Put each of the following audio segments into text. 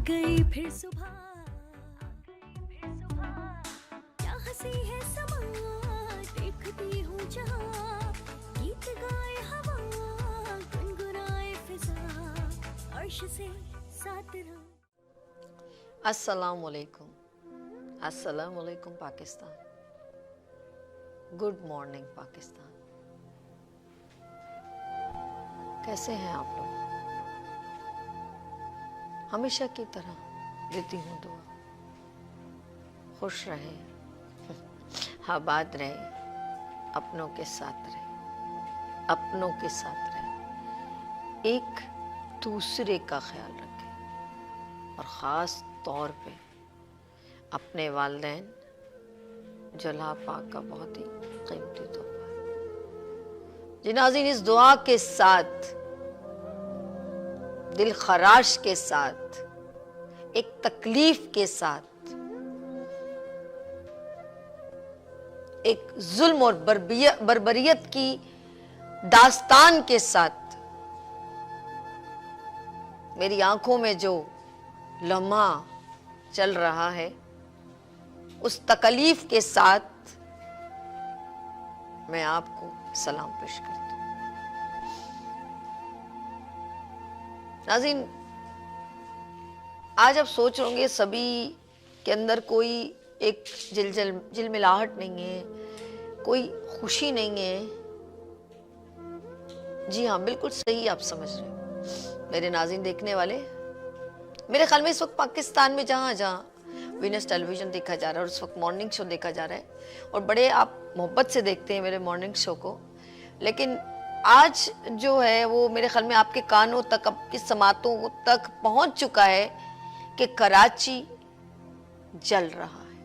गई फिर सुबह, क्या हंसी है समा, देखती हूँ जहाँ, गीत गाए हवा, गुनगुनाए फिजा, अर्श से साथ रहो। अस्सलाम वालेकुम, अस्सलाम वालेकुम पाकिस्तान। Good morning Pakistan. कैसे हैं आप लोग? हमेशा की तरह देती हूँ दुआ, खुश रहे, आबाद रहे, अपनों के साथ रहे, अपनों के साथ रहे, एक दूसरे का ख्याल रखें और ख़ास तौर पे अपने वालिदैन जो अल्लाह पाक का बहुत ही कीमती तोहफा है। जी नाज़रीन, इस दुआ के साथ, दिल खराश के साथ, एक तकलीफ के साथ, एक जुल्म और बर्बरियत की दास्तान के साथ मेरी आंखों में जो लम्हा चल रहा है, उस तकलीफ के साथ मैं आपको सलाम पेश करती हूँ। नाज़रीन, आज आप सोच होंगे सभी के अंदर कोई एक झिलमिलाहट नहीं है, कोई खुशी नहीं है। जी हाँ, बिल्कुल सही आप समझ रहे हो मेरे नाज़रीन, देखने वाले। मेरे ख्याल में इस वक्त पाकिस्तान में जहाँ जहाँ वीनस टेलीविज़न देखा जा रहा है और उस वक्त मॉर्निंग शो देखा जा रहा है और बड़े आप मोहब्बत से देखते हैं मेरे मॉर्निंग शो को, लेकिन आज जो है वो मेरे ख्याल में आपके कानों तक, आपकी समातों तक पहुंच चुका है कि कराची जल रहा है।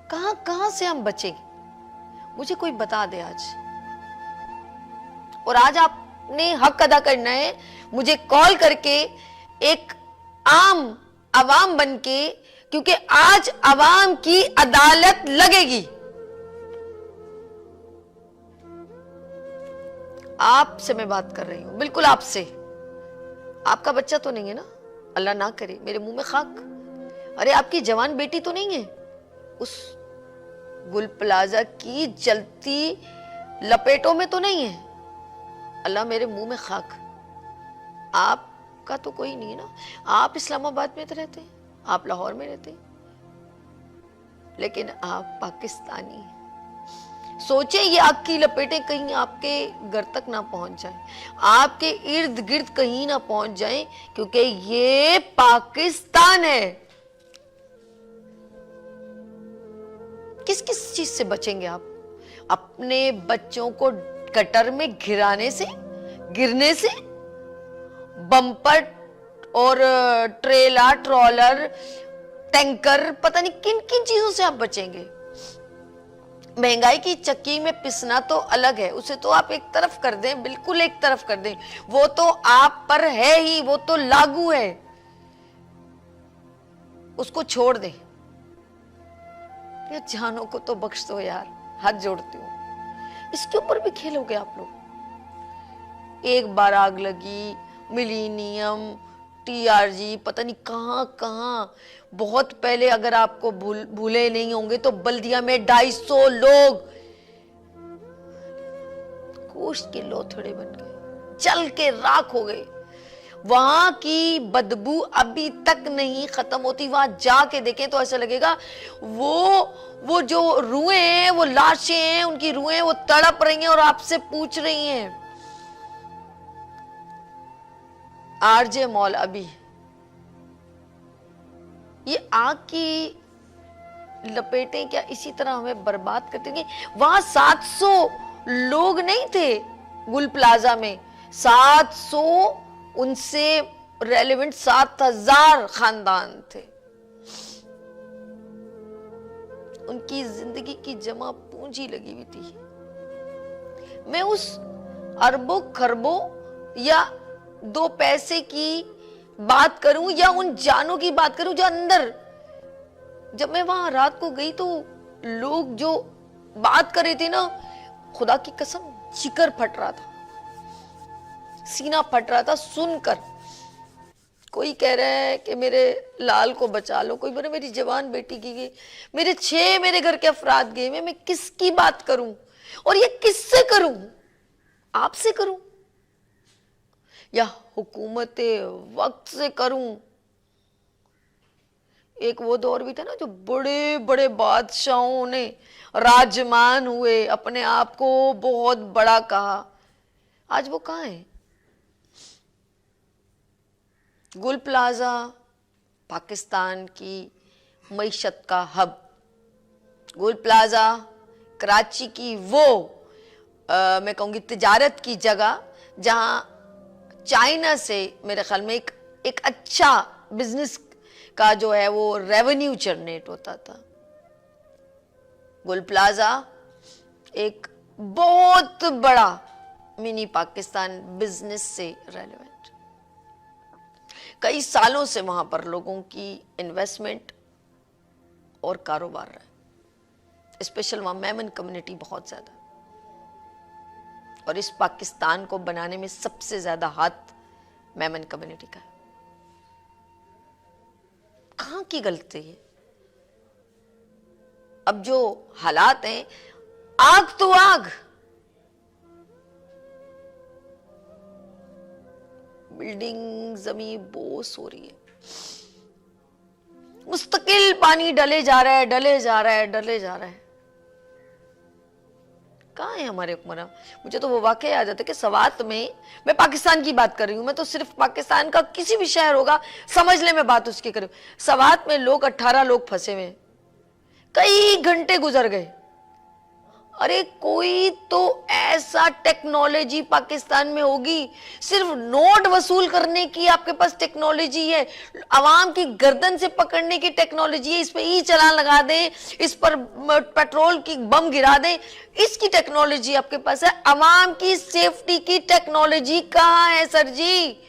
कहां कहां से हम बचेंगे, मुझे कोई बता दे आज। और आज आपने हक अदा करना है, मुझे कॉल करके एक आम अवाम बनके, क्योंकि आज अवाम की अदालत लगेगी। आपसे मैं बात कर रही हूं, बिल्कुल आपसे। आपका बच्चा तो नहीं है ना, अल्लाह ना करे, मेरे मुंह में खाक। अरे आपकी जवान बेटी तो नहीं है उस गुल प्लाजा की जलती लपेटों में तो नहीं है, अल्लाह मेरे मुंह में खाक। आपका तो कोई नहीं है ना, आप इस्लामाबाद में तो रहते हैं, आप लाहौर में रहते हैं, लेकिन आप पाकिस्तानी हैं। सोचे ये आग की लपेटें कहीं आपके घर तक ना पहुंच जाए, आपके इर्द गिर्द कहीं ना पहुंच जाए, क्योंकि ये पाकिस्तान है। किस किस चीज से बचेंगे आप? अपने बच्चों को गटर में गिरने से, बम्पर और ट्रेलर, ट्रॉलर, टैंकर, पता नहीं किन किन चीजों से आप बचेंगे। महंगाई की चक्की में पिसना तो अलग है, उसे तो आप एक तरफ कर दें, बिल्कुल एक तरफ कर दें, वो तो आप पर है ही, वो तो लागू है, उसको छोड़ दें। यार जानों को तो बख्श दो यार, हाथ जोड़ती हूं। इसके ऊपर भी खेलोगे आप लोग? एक बार आग लगी, मिलीनियम, टीआरजी, पता नहीं कहां कहां, बहुत पहले, अगर आपको भूले नहीं होंगे तो बल्दिया में 250 लोग गोश्त के लोथड़े बन गए, जल के राख हो गए। वहां की बदबू अभी तक नहीं खत्म होती। वहां जाके देखें तो ऐसा लगेगा वो जो रुएं हैं, वो लाशें हैं, उनकी रुएं वो तड़प रही हैं और आपसे पूछ रही हैं। आरजे मॉल, अभी ये आग की लपेटें क्या इसी तरह हमें बर्बाद करती हैं? वहां 700 लोग नहीं थे गुल प्लाजा में, 700, उनसे रेलेवेंट 7000 खानदान थे। उनकी जिंदगी की जमा पूंजी लगी हुई थी। मैं उस अरबों खरबों या 2 पैसे की बात करूं या उन जानों की बात करूं जो अंदर, जब मैं वहां रात को गई तो लोग जो बात कर रहे थे ना, खुदा की कसम जिगर फट रहा था, सीना फट रहा था सुनकर। कोई कह रहा है कि मेरे लाल को बचा लो, कोई बोले मेरी जवान बेटी की गई, मेरे 6 मेरे घर के अफराद गए, मैं किसकी बात करूं और ये किससे करूं? आपसे करूं या हुकूमत वक्त से करूं? एक वो दौर भी था ना जो बड़े बड़े बादशाहों ने राजमान हुए, अपने आप को बहुत बड़ा कहा। आज वो कहाँ है? गुल प्लाजा पाकिस्तान की मईशत का हब, गुल प्लाजा कराची की वो मैं कहूँगी तिजारत की जगह जहाँ चाइना से मेरे ख्याल में एक अच्छा बिजनेस का जो है वो रेवेन्यू जनरेट होता था। गुल प्लाजा एक बहुत बड़ा मिनी पाकिस्तान बिजनेस से रेलेवेंट, कई सालों से वहां पर लोगों की इन्वेस्टमेंट और कारोबार रहा है। स्पेशल वहां मेमन कम्युनिटी बहुत ज्यादा, और इस पाकिस्तान को बनाने में सबसे ज्यादा हाथ मेमन कम्युनिटी का है। कहां की गलती है? अब जो हालात हैं, आग तो आग, बिल्डिंग जमीन बोस हो रही है, मुस्तकिल पानी डले जा रहा है, डले जा रहा है, डले जा रहा है। कहाँ है हमारे हुक्मरान? मुझे तो वो वाकया याद आता है कि सवात में, मैं पाकिस्तान की बात कर रही हूँ, मैं तो सिर्फ पाकिस्तान का किसी भी शहर होगा समझ ले मैं बात उसकी कर रही हूँ। सवात में 18 लोग फंसे हुए, कई घंटे गुजर गए। अरे कोई तो ऐसा टेक्नोलॉजी पाकिस्तान में होगी, सिर्फ नोट वसूल करने की आपके पास टेक्नोलॉजी है, आवाम की गर्दन से पकड़ने की टेक्नोलॉजी है, इस पे ई चालान लगा दें, इस पर पेट्रोल की बम गिरा दें, इसकी टेक्नोलॉजी आपके पास है। आवाम की सेफ्टी की टेक्नोलॉजी कहाँ है सर जी?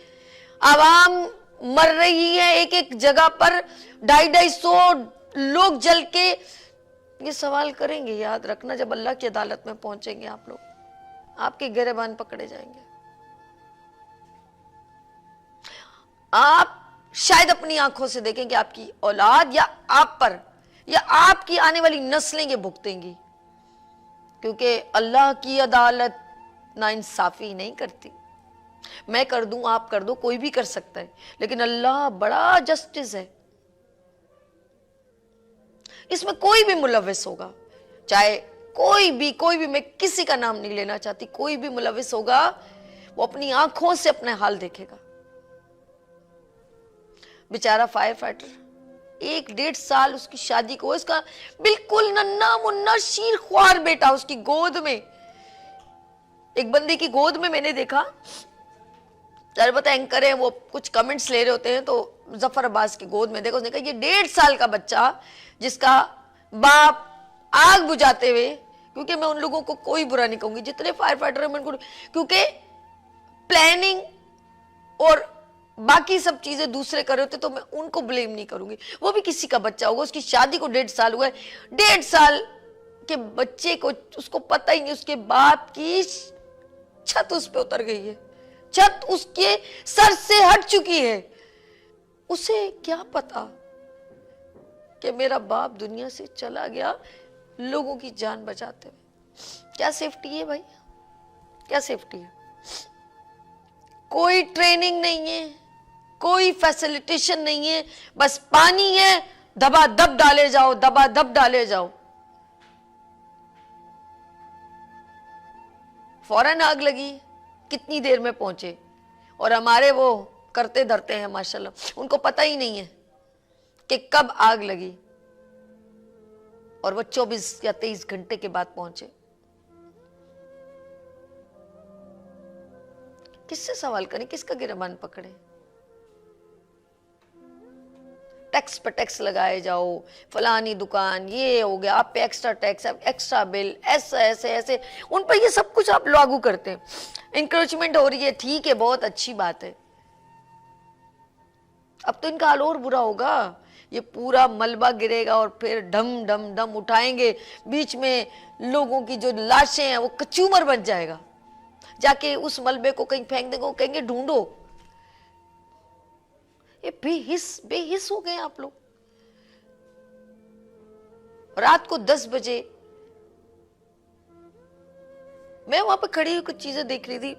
आवाम मर रही है एक एक जगह पर, 250 लोग जल के। ये सवाल करेंगे, याद रखना, जब अल्लाह की अदालत में पहुंचेंगे आप लोग, आपके गिरेबान पकड़े जाएंगे। आप शायद अपनी आंखों से देखें कि आपकी औलाद या आप पर या आपकी आने वाली नस्लें ये भुगतेंगी, क्योंकि अल्लाह की अदालत नाइंसाफी नहीं करती। मैं कर दूं, आप कर दो, कोई भी कर सकता है, लेकिन अल्लाह बड़ा जस्टिस है। इसमें कोई भी मुलविस होगा, चाहे कोई भी, मैं किसी का नाम नहीं लेना चाहती, कोई भी मुलविस होगा, वो अपनी आंखों से अपने हाल देखेगा। बेचारा फायर फाइटर, 1-1.5 साल उसकी शादी को, इसका बिल्कुल नन्ना मुन्ना शीर ख्वार बेटा उसकी गोद में, एक बंदे की गोद में मैंने देखा, पता एंकर है, वो कुछ कमेंट्स ले रहे होते हैं, तो जफर अब्बास की गोद में देखो, उसने कहा ये 1.5 साल का बच्चा जिसका बाप आग बुझाते हुए, क्योंकि मैं उन लोगों को कोई बुरा नहीं कहूंगी जितने फायर फाइटर हैं, क्योंकि प्लानिंग और बाकी सब चीजें दूसरे कर रहे होते तो मैं उनको ब्लेम नहीं करूंगी। वो भी किसी का बच्चा होगा, उसकी शादी को 1.5 साल हुआ है, 1.5 साल के बच्चे को उसको पता ही नहीं, उसके बाप की छत उस पर उतर गई है, छत उसके सर से हट चुकी है। उसे क्या पता कि मेरा बाप दुनिया से चला गया लोगों की जान बचाते हुए। क्या सेफ्टी है भाई? क्या सेफ्टी है? कोई ट्रेनिंग नहीं है, कोई फैसिलिटेशन नहीं है, बस पानी है, दबा दब डाले जाओ, दबा दब डाले जाओ। फौरन आग लगी, कितनी देर में पहुंचे, और हमारे वो करते धरते हैं माशाल्लाह, उनको पता ही नहीं है कि कब आग लगी, और वो 24 या 23 घंटे के बाद पहुंचे। किससे सवाल करें, किसका गिरबान पकड़े? टैक्स पर टैक्स लगाए जाओ, फलानी दुकान ये हो गया, आप पे एक्स्ट्रा टैक्स, एक्स्ट्रा बिल, ऐसा ऐसे ऐसे, उन पर ये सब कुछ आप लागू करते हैं। इंक्रोचमेंट हो रही है, ठीक है, बहुत अच्छी बात है। अब तो इनका हाल और बुरा होगा, ये पूरा मलबा गिरेगा और फिर ढम ढम ढम उठाएंगे, बीच में लोगों की जो लाशें हैं वो कचूमर बन जाएगा, जाके उस मलबे को कहीं फेंक देंगे, वो कहेंगे ढूंढो। बेहिस बेहिस हो गए आप लोग। रात को 10 बजे मैं वहां पे खड़ी हुई कुछ चीजें देख रही थी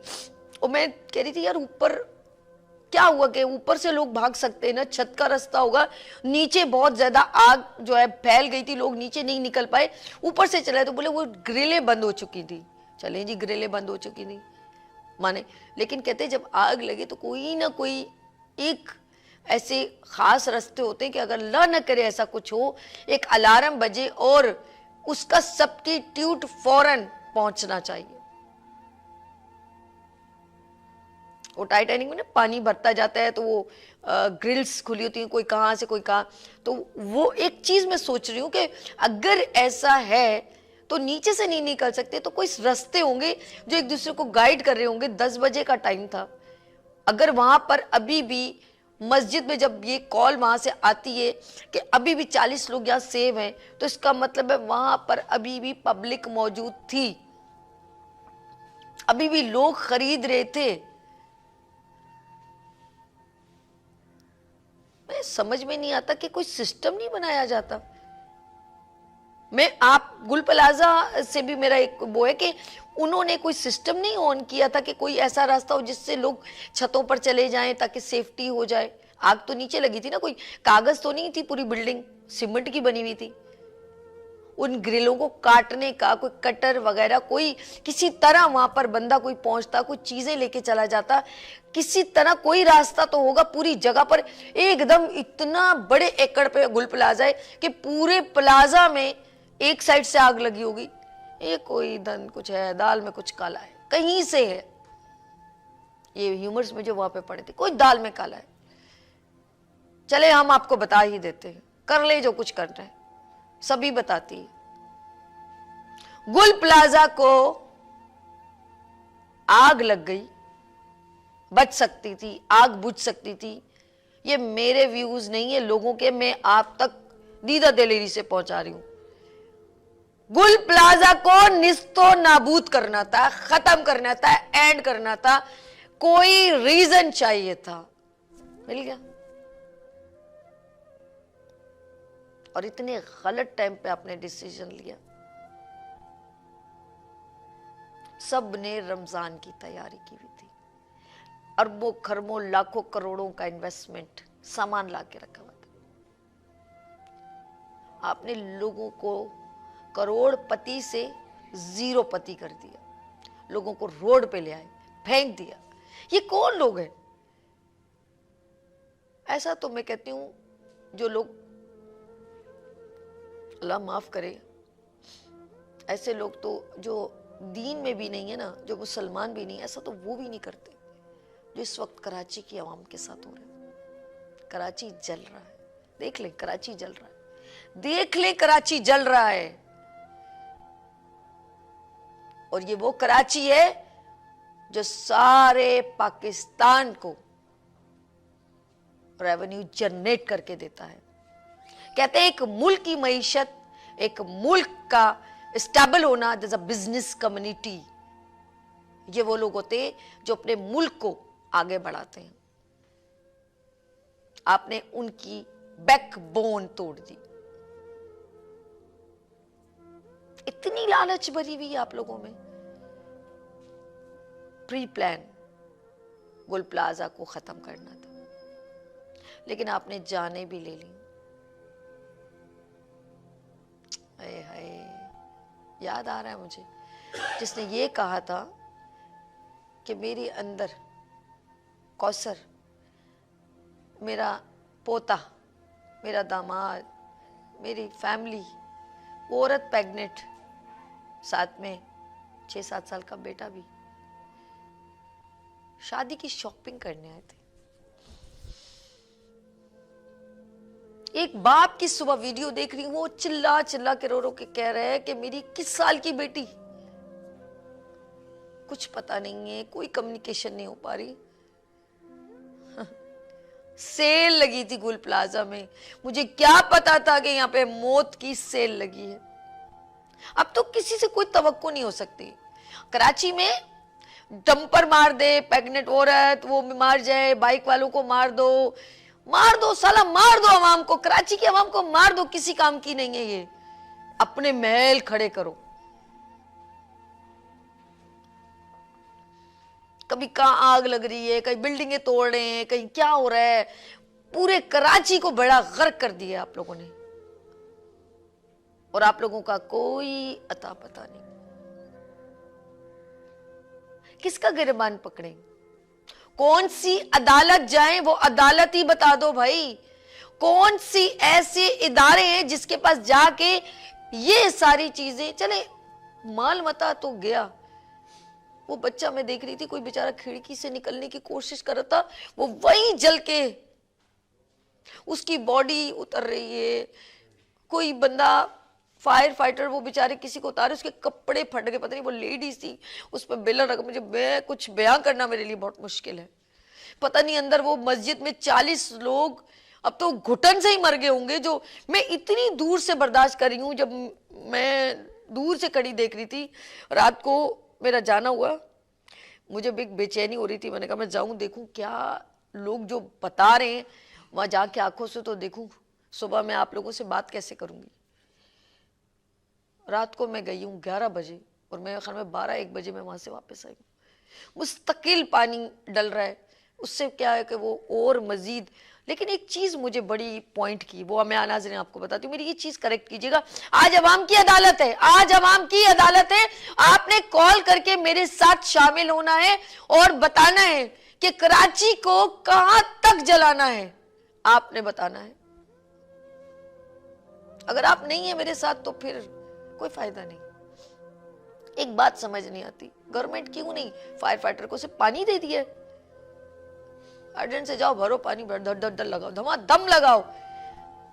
और मैं कह रही थी यार ऊपर क्या हुआ कि ऊपर से लोग भाग सकते हैं ना, छत का रास्ता होगा, नीचे बहुत ज्यादा आग जो है फैल गई थी, लोग नीचे नहीं निकल पाए, ऊपर से चलाए तो बोले वो ग्रिलें बंद हो चुकी थी। चले जी, ग्रिलें बंद हो चुकी थी माने, लेकिन कहते जब आग लगे तो कोई ना कोई एक ऐसे खास रास्ते होते हैं कि अगर अल्लाह न करे ऐसा कुछ हो, एक अलार्म बजे और उसका सब्स्टिट्यूट फौरन पहुंचना चाहिए। वो टाइटैनिक में ना पानी भरता जाता है तो वो ग्रिल्स खुली होती हैं, कोई कहाँ से कोई कहाँ, तो वो एक चीज मैं सोच रही हूँ कि अगर ऐसा है तो नीचे से नहीं निकल सकते तो कोई रास्ते होंगे जो एक दूसरे को गाइड कर रहे होंगे। 10 बजे का टाइम था, अगर वहां पर अभी भी मस्जिद में जब ये कॉल वहां से आती है कि अभी भी 40 लोग यहाँ सेव हैं, तो इसका मतलब है वहां पर अभी भी पब्लिक मौजूद थी, अभी भी लोग खरीद रहे थे। मैं समझ में नहीं आता कि कोई सिस्टम नहीं बनाया जाता। मैं आप गुल प्लाजा से भी मेरा एक वो है कि उन्होंने कोई सिस्टम नहीं ऑन किया था कि कोई ऐसा रास्ता हो जिससे लोग छतों पर चले जाएं ताकि सेफ्टी हो जाए। आग तो नीचे लगी थी ना, कोई कागज तो नहीं थी, पूरी बिल्डिंग सीमेंट की बनी हुई थी। उन ग्रिलों को काटने का कोई कटर वगैरह, कोई किसी तरह वहां पर बंदा कोई पहुंचता, कोई चीजें लेके चला जाता, किसी तरह कोई रास्ता तो होगा। पूरी जगह पर एकदम इतना बड़े एकड़ पे गुल प्लाजा है कि पूरे प्लाजा में एक साइड से आग लगी होगी। ये कोई धन कुछ है, दाल में कुछ काला है, कहीं से है। ये ह्यूमर्स में जो वहां पे पड़े थे, कोई दाल में काला है। चले हम आपको बता ही देते हैं, कर ले जो कुछ करना है, सभी बताती है। गुल प्लाजा को आग लग गई, बच सकती थी, आग बुझ सकती थी। ये मेरे व्यूज नहीं है, लोगों के, मैं आप तक दीदा दिलेरी से पहुंचा रही हूं। गुल प्लाजा को निस्तो नाबूद करना था, खत्म करना था, एंड करना था। कोई रीजन चाहिए था, मिल गया। और इतने गलत टाइम पे आपने डिसीजन लिया। सब ने रमजान की तैयारी की हुई थी, अरबों खरबों लाखों करोड़ों का इन्वेस्टमेंट सामान ला के रखा हुआ था। आपने लोगों को करोड़पति से जीरोपति कर दिया, लोगों को रोड पे ले आए, फेंक दिया। ये कौन लोग हैं? ऐसा तो मैं कहती हूं जो लोग, अल्लाह माफ करे, ऐसे लोग तो जो दीन में भी नहीं है ना, जो मुसलमान भी नहीं, ऐसा तो वो भी नहीं करते जो इस वक्त कराची की आवाम के साथ हो रहा है। कराची जल रहा है, देख ले, कराची जल रहा है, देख ले, कराची जल रहा है। और ये वो कराची है जो सारे पाकिस्तान को रेवेन्यू जनरेट करके देता है। कहते हैं एक मुल्क की मईशत, एक मुल्क का स्टेबल होना, जैसा बिजनेस कम्युनिटी, ये वो लोग होते हैं जो अपने मुल्क को आगे बढ़ाते हैं। आपने उनकी बैकबोन तोड़ दी। इतनी लालच भरी हुई है आप लोगों में। प्री प्लान गुल प्लाजा को खत्म करना था, लेकिन आपने जाने भी ले ली। हाय हाय, याद आ रहा है मुझे जिसने ये कहा था कि मेरे अंदर कौसर, मेरा पोता, मेरा दामाद, मेरी फैमिली, वो औरत प्रेग्नेंट, साथ में 6-7 साल का बेटा भी, शादी की शॉपिंग करने आए थे। एक बाप की सुबह वीडियो देख रही हूं, वो चिल्ला चिल्ला के रो रो के कह रहे हैं कि मेरी 21 साल की बेटी, कुछ पता नहीं है, कोई कम्युनिकेशन नहीं हो पा रही। सेल लगी थी गुल प्लाजा में, मुझे क्या पता था कि यहाँ पे मौत की सेल लगी है। अब तो किसी से कोई तवक्को नहीं हो सकती। कराची में डंपर मार दे प्रेग्नेंट औरत, वो मार जाए, बाइक वालों को मार दो, मार दो साला, मार दो अवाम को, कराची की अवाम को मार दो, किसी काम की नहीं है ये। अपने महल खड़े करो। कभी कहां आग लग रही है, कहीं बिल्डिंगें तोड़ रहे हैं, कहीं क्या हो रहा है, पूरे कराची को बड़ा गर्क कर दिया आप लोगों ने, और आप लोगों का कोई अता पता नहीं। किसका गिरबान पकड़े, कौन सी अदालत जाए, वो अदालत ही बता दो भाई। कौन सी ऐसे इदारे हैं जिसके पास जाके ये सारी चीजें चले। माल मता तो गया, वो बच्चा मैं देख रही थी, कोई बेचारा खिड़की से निकलने की कोशिश कर रहा था, वो वहीं जल के उसकी बॉडी उतर रही है। कोई बंदा फायर फाइटर, वो बेचारे किसी को उतारे, उसके कपड़े फट गए, पता नहीं वो लेडीज थी, उस पर बेलर रखा। मुझे कुछ बयां करना मेरे लिए बहुत मुश्किल है। पता नहीं अंदर वो मस्जिद में 40 लोग अब तो घुटन से ही मर गए होंगे, जो मैं इतनी दूर से बर्दाश्त कर रही हूँ। जब मैं दूर से कड़ी देख रही थी, रात को मेरा जाना हुआ, मुझे भी बेचैनी हो रही थी। मैंने कहा मैं जाऊं देखूं क्या लोग जो बता रहे हैं, वहां जाके आंखों से तो देखूं, सुबह मैं आप लोगों से बात कैसे करूंगी। रात को मैं गई हूँ 11 बजे, और मेरे ख्याल में 12-1 बजे मैं वहां से वापस आई हूँ। मुस्तकिल पानी डल रहा है, उससे क्या है कि वो और मजीद। लेकिन एक चीज मुझे बड़ी पॉइंट की, वो मैं नाज़रीन आपको बताती हूँ, मेरी ये चीज करेक्ट कीजिएगा। आज अवाम की अदालत है, आज अवाम की अदालत है। आपने कॉल करके मेरे साथ शामिल होना है और बताना है कि कराची को कहां तक जलाना है, आपने बताना है। अगर आप नहीं है मेरे साथ तो फिर कोई फायदा नहीं। एक बात समझ नहीं आती, गवर्नमेंट क्यों नहीं फायर फाइटर को सिर्फ पानी दे दिया, अर्जेंट से जाओ भरो पानी, धड़ धड़ धड़ लगाओ, धमाधम लगाओ।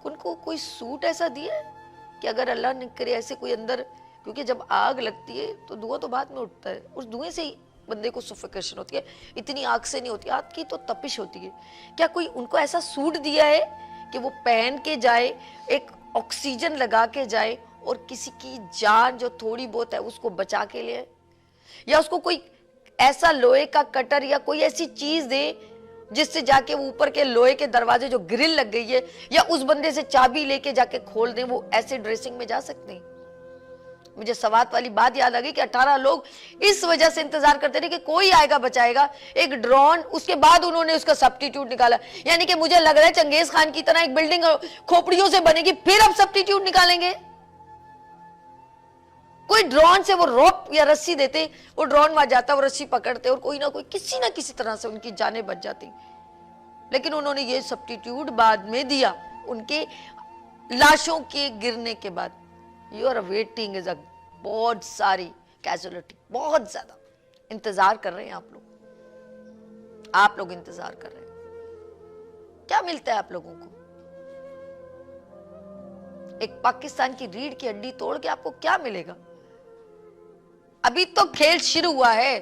उनको कोई सूट ऐसा दिया है कि अगर अल्लाह न करे ऐसे कोई अंदर, क्योंकि जब आग लगती है तो धुआं तो बाद में उठता है, उस धुएं से ही बंदे को सफोकेशन होती है, इतनी आग से नहीं होती, आग की तो तपिश होती है। क्या कोई उनको ऐसा सूट दिया है कि वो पहन के जाए, एक ऑक्सीजन लगा के जाए और किसी की जान जो थोड़ी बहुत है उसको बचा के ले, या उसको कोई ऐसा लोहे का कटर या कोई ऐसी चीज दे जिससे जाके वो ऊपर के लोहे के दरवाजे जो ग्रिल लग गई है, या उस बंदे से चाबी लेके जाके खोल दें, वो ऐसे ड्रेसिंग में जा सकते हैं। मुझे सवात वाली बात याद आ गई कि 18 लोग इस वजह से इंतजार करते रहे कि कोई आएगा बचाएगा, एक ड्रोन, उसके बाद उन्होंने उसका सब्स्टिट्यूट निकाला। यानी कि मुझे लग रहा है चंगेज खान की तरह एक बिल्डिंग खोपड़ियों से बनेगी, फिर अब सब्स्टिट्यूट निकालेंगे। कोई ड्रोन से वो रोप या रस्सी देते, वो ड्रोन वहां जाता, वो रस्सी पकड़ते और कोई ना कोई किसी ना किसी तरह से उनकी जानें बच जाती। लेकिन उन्होंने ये सब्स्टिट्यूट बाद में दिया, उनके लाशों के गिरने के बाद। You are waiting is a बहुत सारी कैजुअलिटी, बहुत ज्यादा इंतजार कर रहे हैं आप लोग इंतजार कर रहे हैं। क्या मिलता है आप लोगों को? एक पाकिस्तान की रीढ़ की हड्डी तोड़ के आपको क्या मिलेगा? अभी तो खेल शुरू हुआ है,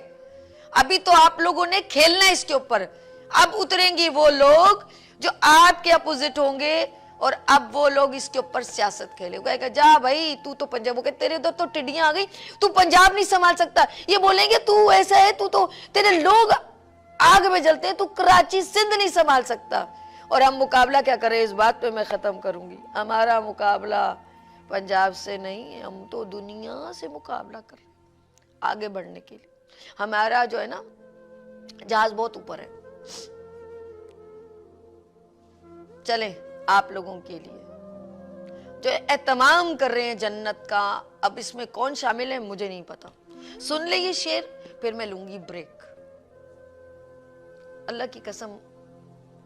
अभी तो आप लोगों ने खेलना है इसके ऊपर। अब उतरेंगे वो लोग जो आपके अपोजिट होंगे, और अब वो लोग इसके ऊपर सियासत खेलेंगे। जा भाई तू तो पंजाब, के तेरे उधर तो टिड्डियां आ गई, तू पंजाब नहीं संभाल सकता। ये बोलेंगे तू ऐसा है, तू तो, तेरे लोग आग में जलते हैं, तू कराची सिंध नहीं संभाल सकता। और हम मुकाबला क्या करें, इस बात पे मैं खत्म करूंगी। हमारा मुकाबला पंजाब से नहीं, हम तो दुनिया से मुकाबला कर रहे हैं आगे बढ़ने के लिए। हमारा जो है ना जहाज बहुत ऊपर है। चले आप लोगों के लिए जो एहतमाम कर रहे हैं जन्नत का, अब इसमें कौन शामिल है मुझे नहीं पता। सुन ले ये शेर, फिर मैं लूंगी ब्रेक। अल्लाह की कसम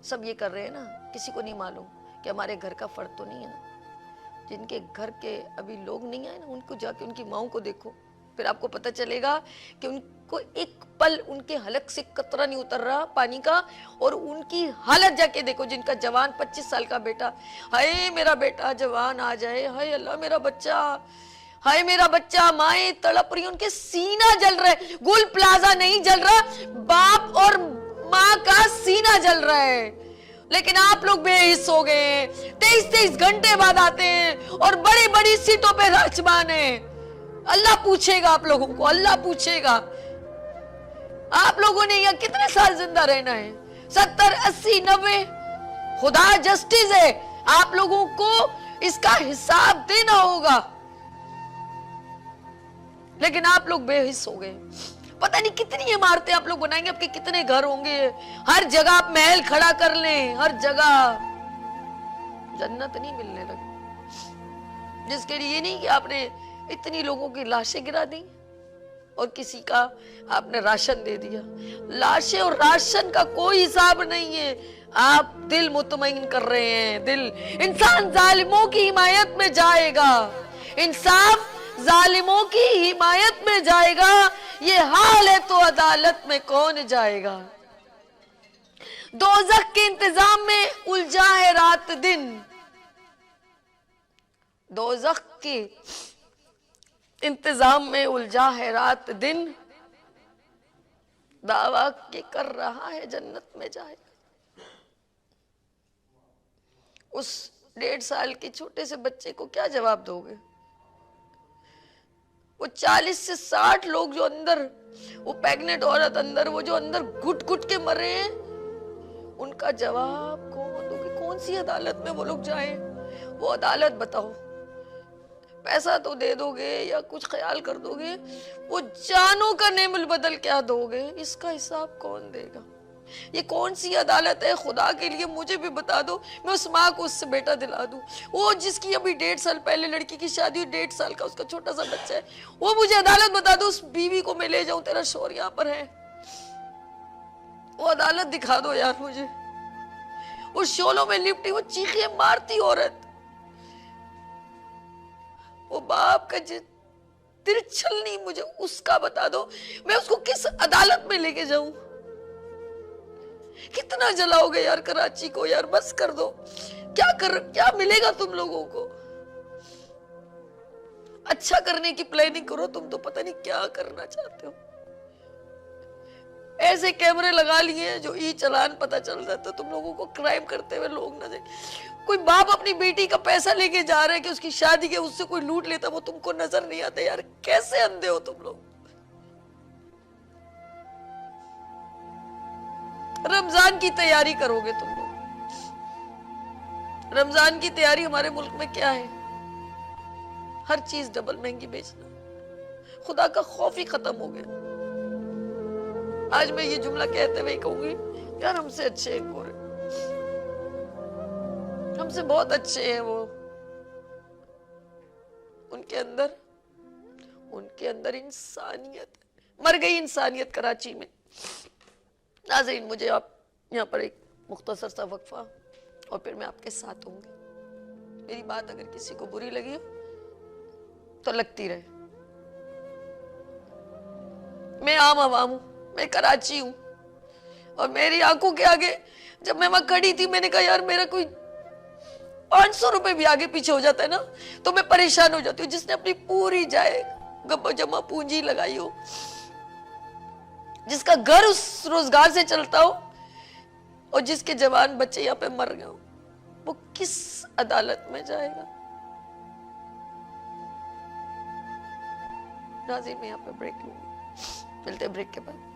सब ये कर रहे हैं ना, किसी को नहीं मालूम कि हमारे घर का फर्क तो नहीं है ना। जिनके घर के अभी लोग नहीं आए ना, उनको जाके उनकी माओं को देखो, फिर आपको पता चलेगा कि उनको एक पल उनके हलक से कतरा नहीं उतर रहा पानी का। और उनकी हालत जाके देखो, जिनका जवान 25 साल का बेटा, हाय मेरा बेटा जवान आ जाए, हाय अल्लाह मेरा बच्चा, हाय मेरा बच्चा, माए तड़प रही, उनके सीना जल रहा है। गुल प्लाजा नहीं जल रहा, बाप और माँ का सीना जल रहा है। लेकिन आप लोग बेहिस हो गए, 23-23 घंटे बाद आते हैं और बड़ी बड़ी सीटों पे राजमान है। अल्लाह पूछेगा आप लोगों को, अल्लाह पूछेगा आप लोगों ने यहाँ कितने साल जिंदा रहना है? 70, 80, 90? खुदा जस्टिस है, आप लोगों को इसका हिसाब देना होगा। लेकिन आप लोग बेहिस हो गए। पता नहीं कितनी इमारतें आप लोग बनाएंगे, आपके कितने घर होंगे, हर जगह आप महल खड़ा कर लें, हर जगह जन्नत नहीं मिलने लगी। जिसके लिए ये नहीं कि आपने इतनी लोगों की लाशें गिरा दी और किसी का आपने राशन दे दिया। लाशें और राशन का कोई हिसाब नहीं है। आप दिल मुतमईन कर रहे हैं। दिल इंसान जालिमों की हिमायत में जाएगा, इंसाफ जालिमों की हिमायत में जाएगा। ये हाल है तो अदालत में कौन जाएगा। दोज़ख के इंतजाम में उलझा है रात दिन, दोज़ख के इंतजाम में उलझा है रात दिन, दावा के कर रहा है जन्नत में जाएगा। उस 1.5 साल के छोटे से बच्चे को क्या जवाब दोगे? वो 40 से 60 लोग जो अंदर, वो प्रेग्नेंट औरत अंदर, वो जो अंदर घुट घुट के मर रहे हैं, उनका जवाब कौन दोगे? कौन सी अदालत में वो लोग जाएं? वो अदालत बताओ। पैसा तो दे दोगे या कुछ ख्याल कर दोगे, वो जानों का नेमुल बदल क्या दोगे? इसका हिसाब कौन देगा? ये कौन सी अदालत है? खुदा के लिए मुझे भी बता दो, मैं उस माँ को उससे बेटा दिला दूं। वो जिसकी अभी 1.5 साल पहले लड़की की शादी हुई, 1.5 साल का उसका छोटा सा बच्चा है, वो मुझे अदालत बता दो। उस बीवी को मैं ले जाऊं, तेरा शोर यहाँ पर है, वो अदालत दिखा दो यार मुझे। उस शोलों में लिपटी वो चीखे मारती औरत, वो बाप का तिरछल नहीं, मुझे उसका बता दो। मैं उसको किस अदालत में लेके जाऊं? कितना जलाओगे यार कराची को? यार बस कर दो। क्या मिलेगा तुम लोगों को? अच्छा करने की प्लानिंग करो, तुम तो पता नहीं क्या करना चाहते हो। ऐसे कैमरे लगा लिए जो ई चालान पता चल जाता, तुम लोगों को क्राइम करते हुए लोग ना देख। कोई बाप अपनी बेटी का पैसा लेके जा रहा है कि उसकी शादी के, उससे कोई लूट लेता, वो तुमको नजर नहीं आता। यार कैसे अंधे हो तुम लोग? रमजान की तैयारी करोगे तुम लोग। रमजान की तैयारी हमारे मुल्क में क्या है? हर चीज डबल महंगी बेचना। खुदा का खौफ ही खत्म हो गया। आज मैं ये जुमला कहते हुए कहूंगी, यार हमसे अच्छे हैं गोरे, हमसे बहुत अच्छे हैं वो। उनके अंदर इंसानियत, मर गई इंसानियत कराची में। नाज़रीन, मुझे आप यहाँ पर एक मुख्तसर सा वक्फा और फिर मैं आपके साथ होंगी। मेरी बात अगर किसी को बुरी लगी तो लगती रहे। मैं आम आवाम हूँ, मैं कराची हूँ, और मेरी आंखों के आगे जब मैं वहां खड़ी थी, मैंने कहा यार मेरा कोई 500 रुपए भी आगे पीछे हो जाता है ना तो मैं परेशान हो जाती हूँ। जिसने अपनी पूरी जमा पूंजी लगाई हो, जिसका घर उस रोजगार से चलता हो, और जिसके जवान बच्चे यहाँ पे मर गए हो, वो किस अदालत में जाएगा? नाज़रीन, मैं यहाँ पे ब्रेक लूंगी, मिलते हैं ब्रेक के बाद।